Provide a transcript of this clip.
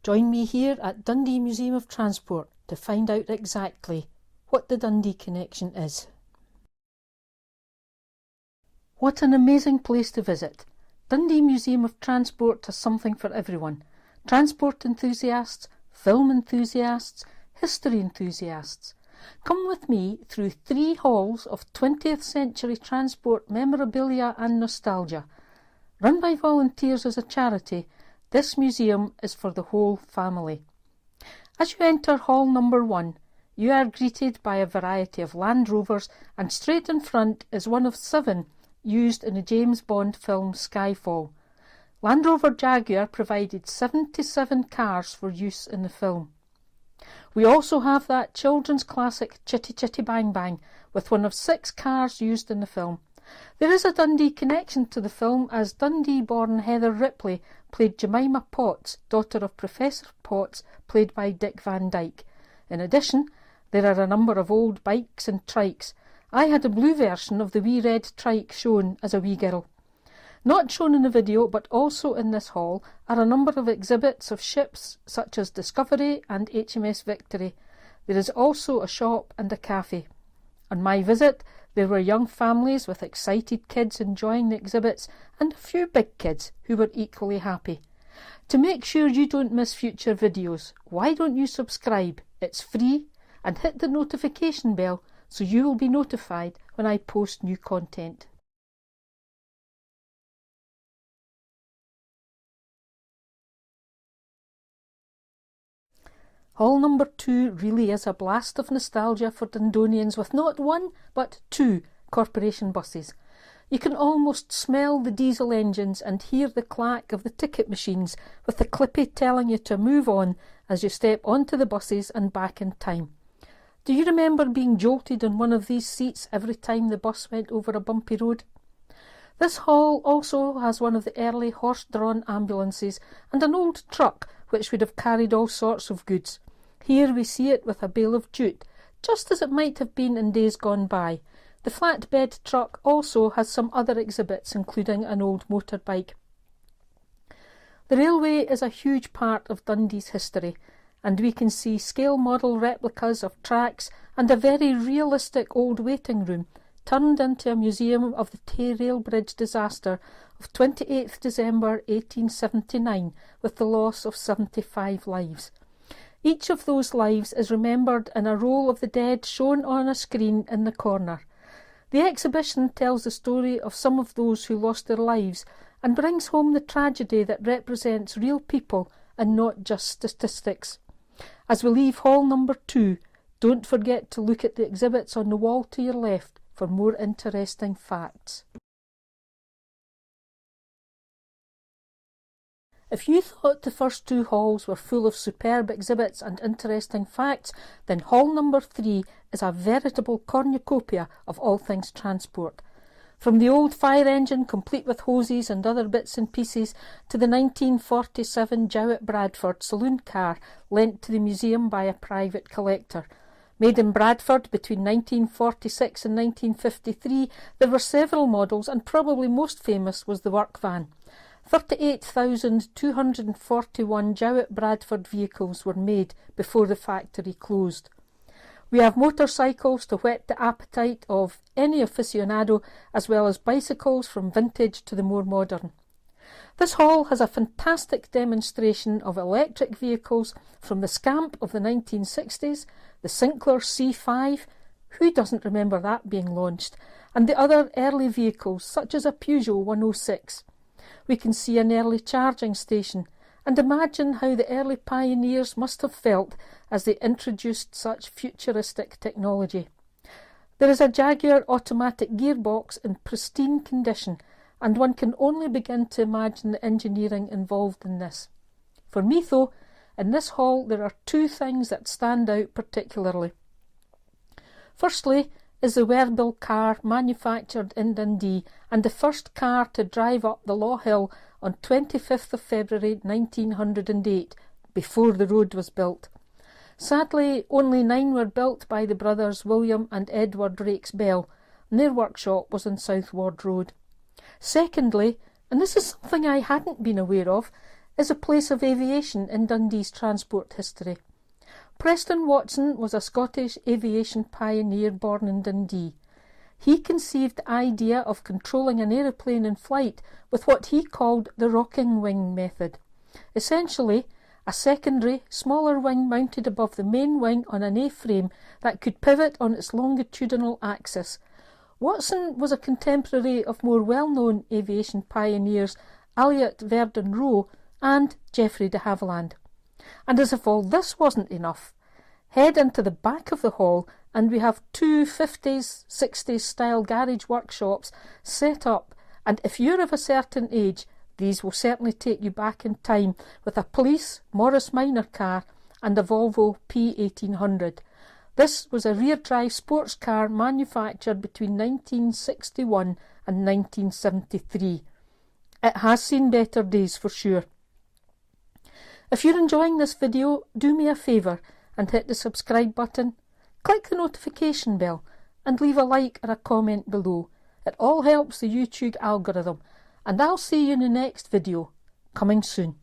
Join me here at Dundee Museum of Transport to find out exactly what the Dundee connection is. What an amazing place to visit! Dundee Museum of Transport has something for everyone. Transport enthusiasts, film enthusiasts, history enthusiasts. Come with me through 3 halls of 20th century transport memorabilia and nostalgia. Run by volunteers as a charity, this museum is for the whole family. As you enter hall number 1, you are greeted by a variety of Land Rovers, and straight in front is one of 7 used in the James Bond film Skyfall. Land Rover Jaguar provided 77 cars for use in the film. We also have that children's classic Chitty Chitty Bang Bang, with one of 6 cars used in the film. There is a Dundee connection to the film, as Dundee-born Heather Ripley played Jemima Potts, daughter of Professor Potts, played by Dick Van Dyke. In addition, there are a number of old bikes and trikes. I had a blue version of the wee red trike shown as a wee girl. Not shown in the video, but also in this hall, are a number of exhibits of ships such as Discovery and HMS Victory. There is also a shop and a cafe. On my visit, there were young families with excited kids enjoying the exhibits, and a few big kids who were equally happy. To make sure you don't miss future videos, why don't you subscribe? It's free, and hit the notification bell so you will be notified when I post new content. Hall number 2 really is a blast of nostalgia for Dundonians, with not 1 but 2 corporation buses. You can almost smell the diesel engines and hear the clack of the ticket machines, with the clippy telling you to move on as you step onto the buses and back in time. Do you remember being jolted on one of these seats every time the bus went over a bumpy road? This hall also has one of the early horse-drawn ambulances and an old truck which would have carried all sorts of goods. Here we see it with a bale of jute, just as it might have been in days gone by. The flatbed truck also has some other exhibits, including an old motorbike. The railway is a huge part of Dundee's history, and we can see scale model replicas of tracks and a very realistic old waiting room turned into a museum of the Tay Rail Bridge disaster of 28th December 1879, with the loss of 75 lives. Each of those lives is remembered in a roll of the dead shown on a screen in the corner. The exhibition tells the story of some of those who lost their lives and brings home the tragedy that represents real people and not just statistics. As we leave hall number 2, don't forget to look at the exhibits on the wall to your left for more interesting facts. If you thought the first 2 halls were full of superb exhibits and interesting facts, then hall number 3 is a veritable cornucopia of all things transport. From the old fire engine complete with hoses and other bits and pieces to the 1947 Jowett Bradford saloon car lent to the museum by a private collector. Made in Bradford between 1946 and 1953, there were several models, and probably most famous was the work van. 38,241 Jowett Bradford vehicles were made before the factory closed. We have motorcycles to whet the appetite of any aficionado, as well as bicycles from vintage to the more modern. This hall has a fantastic demonstration of electric vehicles, from the Scamp of the 1960s, the Sinclair C5, who doesn't remember that being launched, and the other early vehicles such as a Peugeot 106. We can see an early charging station, and imagine how the early pioneers must have felt as they introduced such futuristic technology. There is a Jaguar automatic gearbox in pristine condition, and one can only begin to imagine the engineering involved in this. For me though, in this hall there are 2 things that stand out particularly. Firstly is the Wehrbill car manufactured in Dundee, and the first car to drive up the Law Hill on 25th of February 1908, before the road was built. Sadly, only 9 were built by the brothers William and Edward Rakes Bell, and their workshop was on South Ward Road. Secondly, and this is something I hadn't been aware of, is a place of aviation in Dundee's transport history. Preston Watson was a Scottish aviation pioneer born in Dundee. He conceived the idea of controlling an aeroplane in flight with what he called the rocking wing method. Essentially, a secondary, smaller wing mounted above the main wing on an A-frame that could pivot on its longitudinal axis. Watson was a contemporary of more well-known aviation pioneers Elliot Verdon Roe and Geoffrey de Havilland. And as if all this wasn't enough, head into the back of the hall and we have two 50s, 60s style garage workshops set up, and if you're of a certain age, these will certainly take you back in time with a police Morris Minor car and a Volvo P1800. This was a rear-drive sports car manufactured between 1961 and 1973. It has seen better days for sure. If you're enjoying this video, do me a favour and hit the subscribe button, click the notification bell and leave a like or a comment below. It all helps the YouTube algorithm, and I'll see you in the next video, coming soon.